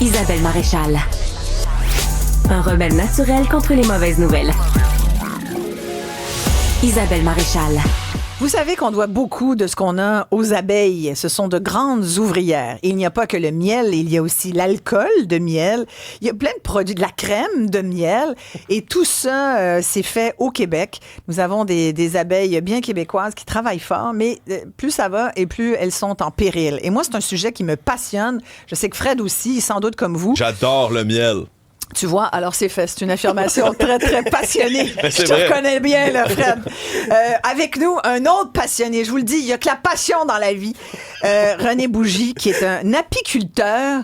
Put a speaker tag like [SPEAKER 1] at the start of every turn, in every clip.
[SPEAKER 1] Isabelle Maréchal. Un remède naturel contre les mauvaises nouvelles. Isabelle Maréchal.
[SPEAKER 2] Vous savez qu'on doit beaucoup de ce qu'on a aux abeilles. Ce sont de grandes ouvrières. Et il n'y a pas que le miel, il y a aussi l'alcool de miel. Il y a plein de produits, de la crème de miel. Et tout ça, c'est fait au Québec. Nous avons des abeilles bien québécoises qui travaillent fort, mais plus ça va et plus elles sont en péril. Et moi, c'est un sujet qui me passionne. Je sais que Fred aussi, sans doute comme vous.
[SPEAKER 3] J'adore le miel.
[SPEAKER 2] Tu vois, alors c'est fait. C'est une affirmation très, très passionnée. Je te
[SPEAKER 3] vrai.
[SPEAKER 2] reconnais bien, là, Fred. Avec nous, un autre passionné. Je vous le dis, il y a que la passion dans la vie. René Bougie, qui est un apiculteur.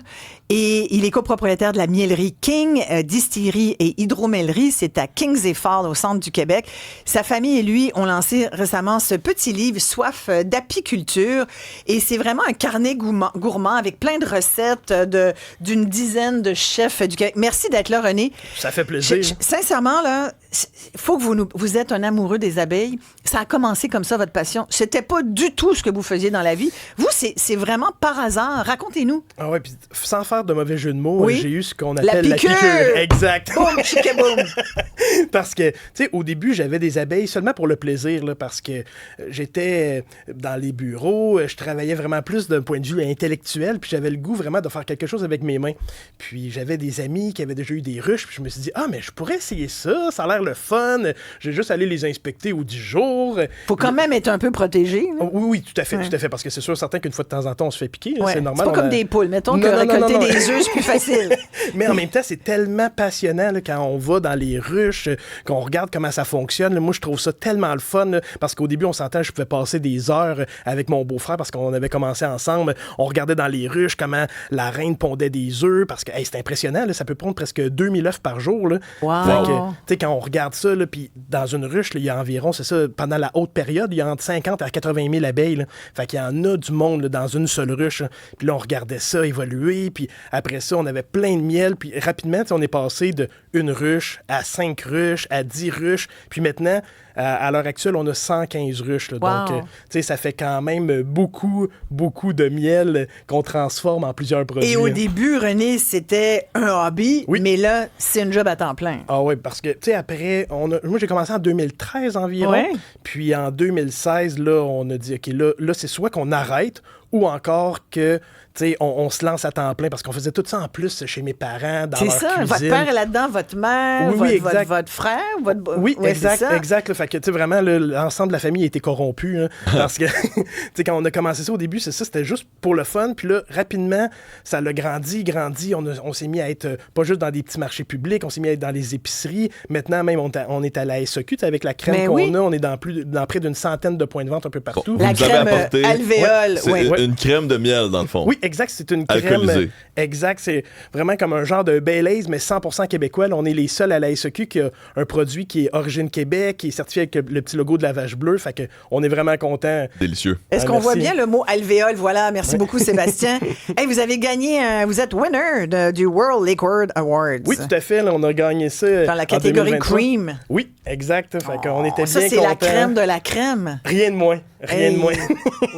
[SPEAKER 2] Et il est copropriétaire de la mielerie King, distillerie et hydromellerie. C'est à Kings et Falls, au centre du Québec. Sa famille et lui ont lancé récemment ce petit livre, Soif d'apiculture. Et c'est vraiment un carnet gourmand avec plein de recettes d'une dizaine de chefs du Québec. Merci d'être là, René.
[SPEAKER 4] Ça fait plaisir.
[SPEAKER 2] Sincèrement, là, il faut que vous êtes un amoureux des abeilles. Ça a commencé comme ça, votre passion. C'était pas du tout ce que vous faisiez dans la vie. Vous, c'est vraiment par hasard. Racontez-nous.
[SPEAKER 4] Ah ouais, puis sans faire de mauvais jeu de mots,
[SPEAKER 2] Oui.
[SPEAKER 4] j'ai eu ce qu'on appelle
[SPEAKER 2] la piqûre.
[SPEAKER 4] Exact.
[SPEAKER 2] Boum, chicaboum.
[SPEAKER 4] Parce que, tu sais, au début, j'avais des abeilles seulement pour le plaisir, là, parce que j'étais dans les bureaux, je travaillais vraiment plus d'un point de vue intellectuel, puis j'avais le goût vraiment de faire quelque chose avec mes mains. Puis j'avais des amis qui avaient déjà eu des ruches, puis je me suis dit, ah, mais je pourrais essayer ça, ça a l'air le fun, je vais juste aller les inspecter au 10 jours.
[SPEAKER 2] Faut quand même être un peu protégé. Là.
[SPEAKER 4] Oui, tout à fait, parce que c'est sûr, certain qu'une fois de temps en temps, on se fait piquer,
[SPEAKER 2] Ouais.
[SPEAKER 4] c'est normal.
[SPEAKER 2] C'est pas comme des poules. Mettons que
[SPEAKER 4] Non,
[SPEAKER 2] récolter
[SPEAKER 4] non.
[SPEAKER 2] des œufs, c'est plus facile.
[SPEAKER 4] Mais en même temps, c'est tellement passionnant là, quand on va dans les ruches, qu'on regarde comment ça fonctionne. Là. Moi, je trouve ça tellement le fun, là, parce qu'au début, on s'entend, je pouvais passer des heures avec mon beau-frère parce qu'on avait commencé ensemble. On regardait dans les ruches comment la reine pondait des œufs, parce que c'est impressionnant, là, ça peut pondre presque 2000 œufs par jour. Là.
[SPEAKER 2] Wow.
[SPEAKER 4] Fait que, tu sais, quand on regarde ça, là, puis dans une ruche, là, il y a environ, c'est ça, pendant la haute période, il y a entre 50 à 80 000 abeilles. Là. Fait qu'il y en a du monde là, dans une seule ruche. Là. Puis là, on regardait ça évoluer, puis après ça, on avait plein de miel, puis rapidement, on est passé de une ruche à 5 ruches, à 10 ruches, puis maintenant, à l'heure actuelle, on a 115 ruches. Là.
[SPEAKER 2] Wow.
[SPEAKER 4] Donc, tu sais, ça fait quand même beaucoup de miel qu'on transforme en plusieurs produits.
[SPEAKER 2] Et au début, René, c'était un hobby,
[SPEAKER 4] Oui.
[SPEAKER 2] mais là, c'est une job à temps plein.
[SPEAKER 4] Ah oui, parce que, tu sais, après, moi, j'ai commencé en 2013 environ.
[SPEAKER 2] Ouais.
[SPEAKER 4] Puis en 2016, là, on a dit, OK, là c'est soit qu'on arrête ou encore que, tu sais, on se lance à temps plein parce qu'on faisait tout ça en plus chez mes parents, dans
[SPEAKER 2] C'est
[SPEAKER 4] leur
[SPEAKER 2] ça,
[SPEAKER 4] cuisine.
[SPEAKER 2] votre père est là-dedans, votre mère,
[SPEAKER 4] Oui, exact.
[SPEAKER 2] votre frère, votre...
[SPEAKER 4] Oui,
[SPEAKER 2] Ouais,
[SPEAKER 4] exact,
[SPEAKER 2] c'est ça.
[SPEAKER 4] exact. Là. Fait que, tu sais, vraiment, l'ensemble de la famille a été corrompu. Hein, parce que, tu sais, quand on a commencé ça au début, c'est ça, c'était juste pour le fun. Puis là, rapidement, ça l'a grandi. On s'est mis à être pas juste dans des petits marchés publics, on s'est mis à être dans les épiceries. Maintenant, même, on est à la SEQ, tu sais, avec la crème
[SPEAKER 2] Mais
[SPEAKER 4] qu'on
[SPEAKER 2] oui.
[SPEAKER 4] a. On est dans près d'une centaine de points de vente un peu partout.
[SPEAKER 3] Bon,
[SPEAKER 2] La
[SPEAKER 3] Vous nous avez
[SPEAKER 2] crème
[SPEAKER 3] apporté-
[SPEAKER 2] alvéole,
[SPEAKER 3] C'est
[SPEAKER 2] oui.
[SPEAKER 3] une crème de miel, dans le fond.
[SPEAKER 4] Oui, exact. C'est une crème.
[SPEAKER 3] Alcoolisée.
[SPEAKER 4] Exact. C'est vraiment comme un genre de Baileys, mais 100% québécois. Là, on est les seuls à la SEQ qui a un produit qui est origine Québec, qui est certifié avec le petit logo de la vache bleue. Fait que on est vraiment contents.
[SPEAKER 3] Délicieux.
[SPEAKER 2] Est-ce
[SPEAKER 4] Ah,
[SPEAKER 2] qu'on voit
[SPEAKER 4] merci.
[SPEAKER 2] bien le mot alvéole? Voilà, merci beaucoup, Sébastien. Hey, vous avez gagné, vous êtes winner du World Liquor Awards.
[SPEAKER 4] Oui, tout à fait. Là, on a gagné ça.
[SPEAKER 2] Dans la
[SPEAKER 4] en
[SPEAKER 2] catégorie
[SPEAKER 4] 2023.
[SPEAKER 2] cream.
[SPEAKER 4] Oui, exact. Fait qu'on était
[SPEAKER 2] Ça,
[SPEAKER 4] bien
[SPEAKER 2] c'est la
[SPEAKER 4] contents.
[SPEAKER 2] crème de la crème.
[SPEAKER 4] Rien de moins. Rien de
[SPEAKER 2] Hey.
[SPEAKER 4] moins.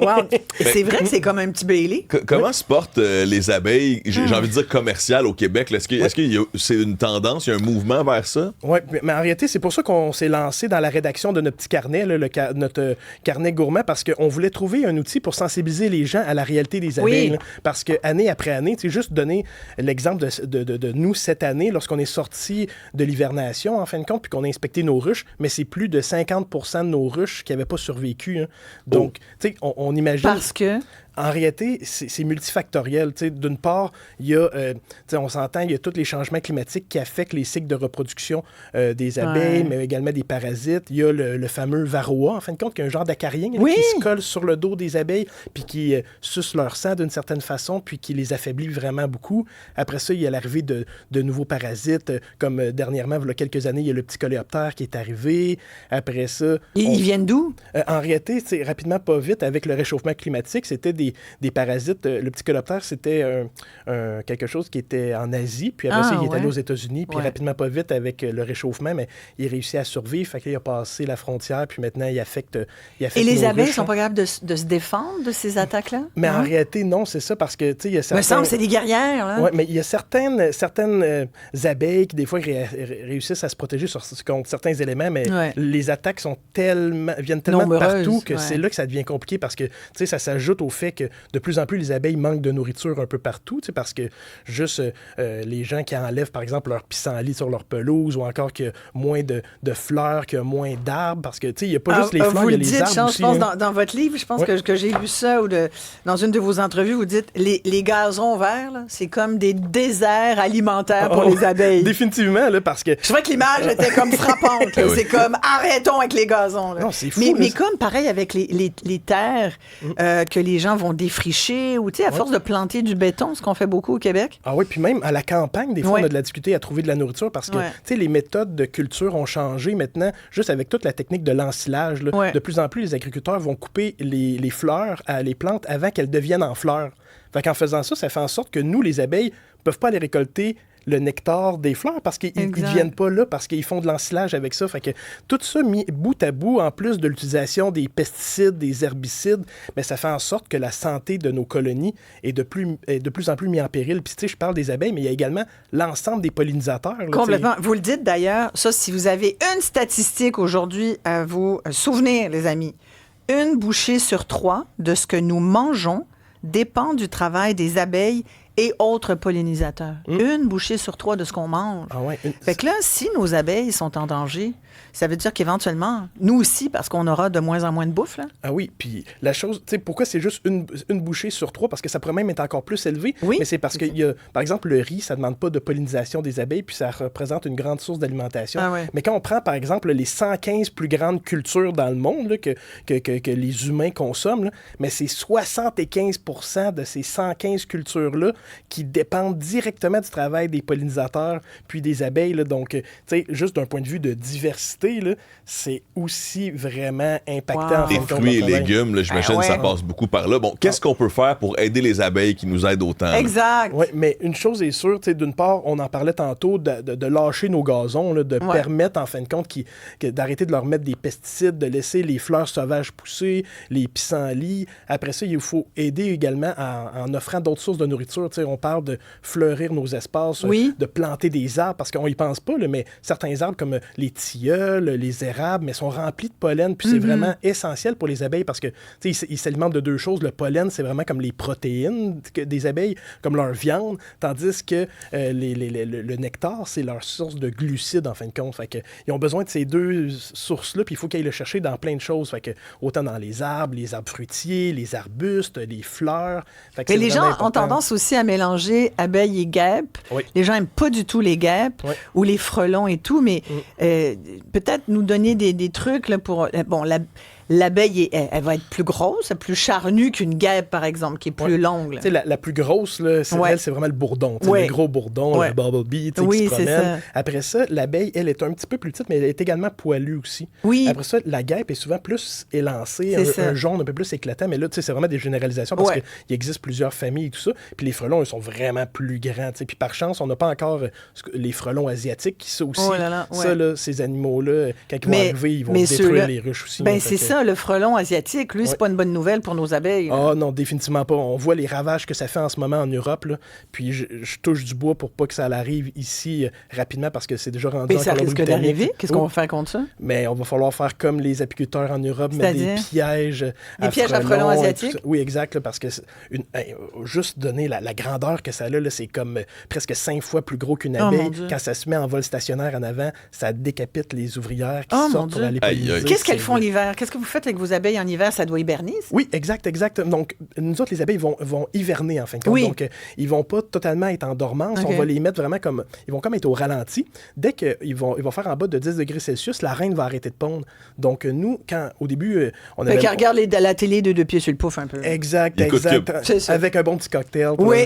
[SPEAKER 2] Wow. Et c'est vrai que c'est comme un petit Bailey.
[SPEAKER 3] Comment se portent les abeilles, j'ai envie de dire commerciales au Québec? Là? Est-ce que c'est une tendance, il y a un mouvement vers ça?
[SPEAKER 4] Oui, mais en réalité, c'est pour ça qu'on s'est lancé dans la rédaction de notre petit carnet, là, notre carnet gourmand, parce qu'on voulait trouver un outil pour sensibiliser les gens à la réalité des abeilles.
[SPEAKER 2] Oui.
[SPEAKER 4] Là. Parce que année après année, tu sais, juste donner l'exemple de nous cette année, lorsqu'on est sorti de l'hivernation, en fin de compte, puis qu'on a inspecté nos ruches, mais c'est plus de 50% de nos ruches qui n'avaient pas survécu. Hein. Donc, tu sais, on imagine...
[SPEAKER 2] Parce que...
[SPEAKER 4] En réalité, c'est multifactoriel. T'sais, d'une part, il y a, on s'entend, il y a tous les changements climatiques qui affectent les cycles de reproduction des abeilles, mais également des parasites. Il y a le fameux varroa, en fin de compte, qui est un genre d'acarien là,
[SPEAKER 2] Oui.
[SPEAKER 4] qui se colle sur le dos des abeilles, puis qui suce leur sang d'une certaine façon, puis qui les affaiblit vraiment beaucoup. Après ça, il y a l'arrivée de nouveaux parasites, comme dernièrement, il y a quelques années, il y a le petit coléoptère qui est arrivé. Après ça...
[SPEAKER 2] Ils viennent d'où?
[SPEAKER 4] En réalité, rapidement, pas vite, avec le réchauffement climatique, c'était des des parasites. Le ptycholoptère, c'était quelque chose qui était en Asie, puis après ça, il est allé aux États-Unis, puis rapidement, pas vite, avec le réchauffement, mais il réussit à survivre, fait qu'il a passé la frontière, puis maintenant, il affecte
[SPEAKER 2] Et les abeilles
[SPEAKER 4] ruches,
[SPEAKER 2] sont pas capables de se défendre de ces attaques-là?
[SPEAKER 4] Mais en réalité, non, c'est ça, parce que, tu sais, il y a certains...
[SPEAKER 2] Il me semble que c'est des guerrières, là.
[SPEAKER 4] Oui, mais il y a certaines abeilles qui, des fois, réussissent à se protéger contre certains éléments, mais les attaques viennent tellement de partout que c'est là que ça devient compliqué, parce que, tu sais, ça s'ajoute au fait que de plus en plus, les abeilles manquent de nourriture un peu partout, tu sais, parce que juste les gens qui enlèvent, par exemple, leur pissenlit sur leur pelouse, ou encore qu'il y a moins de fleurs, qu'il y a moins d'arbres, parce que, tu sais, il n'y a pas juste les fleurs, il y a les arbres aussi.
[SPEAKER 2] Je pense, dans votre livre, je pense que j'ai lu ça, ou dans une de vos entrevues, vous dites, les gazons verts, là, c'est comme des déserts alimentaires pour les abeilles.
[SPEAKER 4] Définitivement, là, parce que...
[SPEAKER 2] Je trouvais que l'image était comme frappante. Là. C'est comme, arrêtons avec les gazons. Là.
[SPEAKER 4] Non, c'est fou.
[SPEAKER 2] Mais comme, pareil, avec les terres que les gens vont défricher, ou, tu sais, à force de planter du béton, ce qu'on fait beaucoup au Québec.
[SPEAKER 4] Ah oui, puis même à la campagne, des fois, on a de la difficulté à trouver de la nourriture, parce que, tu sais, les méthodes de culture ont changé maintenant, juste avec toute la technique de l'ensilage. Là, de plus en plus, les agriculteurs vont couper les fleurs à les plantes avant qu'elles deviennent en fleurs. Fait qu'en faisant ça, ça fait en sorte que nous, les abeilles, ne peuvent pas aller récolter le nectar des fleurs parce qu'ils ne viennent pas là, parce qu'ils font de l'ensilage avec ça. Fait que tout ça mis bout à bout, en plus de l'utilisation des pesticides, des herbicides, mais ça fait en sorte que la santé de nos colonies est de plus en plus mise en péril. Puis tu sais, je parle des abeilles, mais il y a également l'ensemble des pollinisateurs. Là,
[SPEAKER 2] complètement. Vous le dites d'ailleurs, ça, si vous avez une statistique aujourd'hui à vous souvenir, les amis, 1 bouchée sur 3 de ce que nous mangeons dépend du travail des abeilles et autres pollinisateurs. 1 bouchée sur 3 de ce qu'on mange.
[SPEAKER 4] Ah ouais,
[SPEAKER 2] Fait que là, si nos abeilles sont en danger, ça veut dire qu'éventuellement, nous aussi, parce qu'on aura de moins en moins de bouffe, là.
[SPEAKER 4] Ah oui, puis la chose, tu sais, pourquoi c'est juste une bouchée sur 3? Parce que ça pourrait même être encore plus élevé.
[SPEAKER 2] Oui.
[SPEAKER 4] Mais c'est parce que, par exemple, le riz, ça ne demande pas de pollinisation des abeilles, puis ça représente une grande source d'alimentation.
[SPEAKER 2] Ah ouais.
[SPEAKER 4] Mais quand on prend, par exemple, les 115 plus grandes cultures dans le monde là, que les humains consomment, là, mais c'est 75% de ces 115 cultures-là qui dépendent directement du travail des pollinisateurs puis des abeilles. Là. Donc, tu sais, juste d'un point de vue de diversité, là, c'est aussi vraiment impactant.
[SPEAKER 3] Des fruits et légumes, là, j'imagine que ça passe beaucoup par là. Bon, qu'est-ce qu'on peut faire pour aider les abeilles qui nous aident autant?
[SPEAKER 2] Exact.
[SPEAKER 4] Oui, mais une chose est sûre, d'une part, on en parlait tantôt, de lâcher nos gazons, là, de permettre, en fin de compte, d'arrêter de leur mettre des pesticides, de laisser les fleurs sauvages pousser, les pissenlits. Après ça, il faut aider également en offrant d'autres sources de nourriture. T'sais, on parle de fleurir nos espaces, de planter des arbres, parce qu'on y pense pas, là, mais certains arbres comme les tilleuls, les érables, mais sont remplis de pollen, puis c'est vraiment essentiel pour les abeilles parce que ils s'alimentent de 2 choses. Le pollen, c'est vraiment comme les protéines des abeilles, comme leur viande, tandis que le nectar, c'est leur source de glucides, en fin de compte. Fait que, ils ont besoin de ces 2 sources-là, puis il faut qu'ils aillent le chercher dans plein de choses. Fait que, autant dans les arbres fruitiers, les arbustes, les fleurs. Fait que
[SPEAKER 2] mais les gens
[SPEAKER 4] important.
[SPEAKER 2] ont tendance aussi à mélanger abeilles et guêpes.
[SPEAKER 4] Oui.
[SPEAKER 2] Les gens n'aiment pas du tout les guêpes ou les frelons et tout, mais peut-être nous donner des trucs là, pour... Bon, l'abeille, elle va être plus grosse, plus charnue qu'une guêpe, par exemple, qui est plus longue.
[SPEAKER 4] Tu sais, la plus grosse, là, elle, c'est vraiment le bourdon. Le gros bourdon, le bumblebee, qui se promène. Après ça, l'abeille, elle est un petit peu plus petite, mais elle est également poilue aussi. Oui. Après ça, la guêpe est souvent plus élancée, un jaune un peu plus éclatant, mais là, tu sais, c'est vraiment des généralisations parce qu'il existe plusieurs familles et tout ça. Puis les frelons, ils sont vraiment plus grands. Puis par chance, on n'a pas encore les frelons asiatiques qui sont aussi... Ça, là, ces animaux-là, quand ils vont arriver, ils vont détruire les ruches aussi.
[SPEAKER 2] Ben, c'est ça, le frelon asiatique, lui, c'est pas une bonne nouvelle pour nos abeilles.
[SPEAKER 4] Ah non, définitivement pas. On voit les ravages que ça fait en ce moment en Europe, là. Puis je touche du bois pour pas que ça arrive ici rapidement parce que c'est déjà rendu en Colombie-Britannique.
[SPEAKER 2] Mais ça risque d'arriver. Qu'est-ce qu'on va faire contre ça?
[SPEAKER 4] Mais on va falloir faire comme les apiculteurs en Europe, mettre des pièges à
[SPEAKER 2] frelons asiatiques?
[SPEAKER 4] Oui, exact, là, parce que juste donner la grandeur que ça a, là, c'est comme presque 5 fois plus gros qu'une abeille. Quand ça se met en vol stationnaire en avant, ça décapite les ouvrières qui sortent pour aller polliniser.
[SPEAKER 2] Qu'est-ce qu'elles font l'hiver? Qu'est-ce que vous faites avec vos abeilles en hiver? Ça doit hiberner?
[SPEAKER 4] Oui, exact. Donc, nous autres, les abeilles vont hiverner, en fin de compte. Donc, ils vont pas totalement être en dormance. On va les mettre vraiment comme... Ils vont comme être au ralenti. Dès qu'ils vont faire en bas de 10 degrés Celsius, la reine va arrêter de pondre. Donc, nous, au début, on avait...
[SPEAKER 2] Qu'elle regarde la télé de 2 pieds sur le pouf un peu.
[SPEAKER 4] Exact. Avec un bon petit cocktail.
[SPEAKER 2] Oui,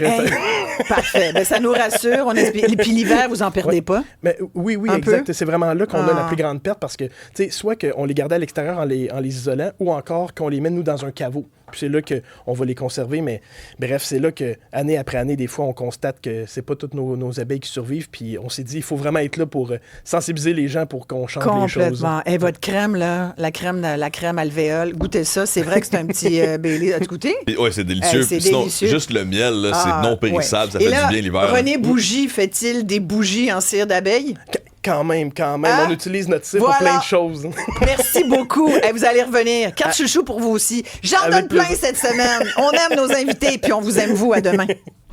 [SPEAKER 2] parfait. Ben, ça nous rassure. Et puis l'hiver, vous en perdez pas?
[SPEAKER 4] Mais oui, exact. C'est vraiment là qu'on a la plus grande perte parce que, tu sais, soit qu'on les gardait à l'extérieur en les les isolants ou encore qu'on les met, nous, dans un caveau. Puis c'est là qu'on va les conserver. Mais bref, c'est là que, année après année, des fois, on constate que c'est pas toutes nos abeilles qui survivent. Puis on s'est dit, il faut vraiment être là pour sensibiliser les gens pour qu'on change les choses.
[SPEAKER 2] Complètement. Et votre crème, là, la crème alvéole, goûtez ça. C'est vrai que c'est un petit Bailey. As-tu goûté?
[SPEAKER 3] Oui, c'est délicieux.
[SPEAKER 2] C'est
[SPEAKER 3] Sinon,
[SPEAKER 2] délicieux.
[SPEAKER 3] juste le miel, là, c'est non périssable.
[SPEAKER 2] Ouais.
[SPEAKER 3] Ça fait du bien l'hiver.
[SPEAKER 2] René Bougie fait-il des bougies en cire d'abeille?
[SPEAKER 4] Quand même.
[SPEAKER 2] Ah,
[SPEAKER 4] On utilise notre cire
[SPEAKER 2] voilà.
[SPEAKER 4] pour plein de choses.
[SPEAKER 2] Merci beaucoup. Vous allez revenir. Carte chouchou pour vous aussi. J'en donne
[SPEAKER 4] Avec
[SPEAKER 2] plein
[SPEAKER 4] plaisir.
[SPEAKER 2] cette semaine. On aime nos invités, puis on vous aime vous. À demain.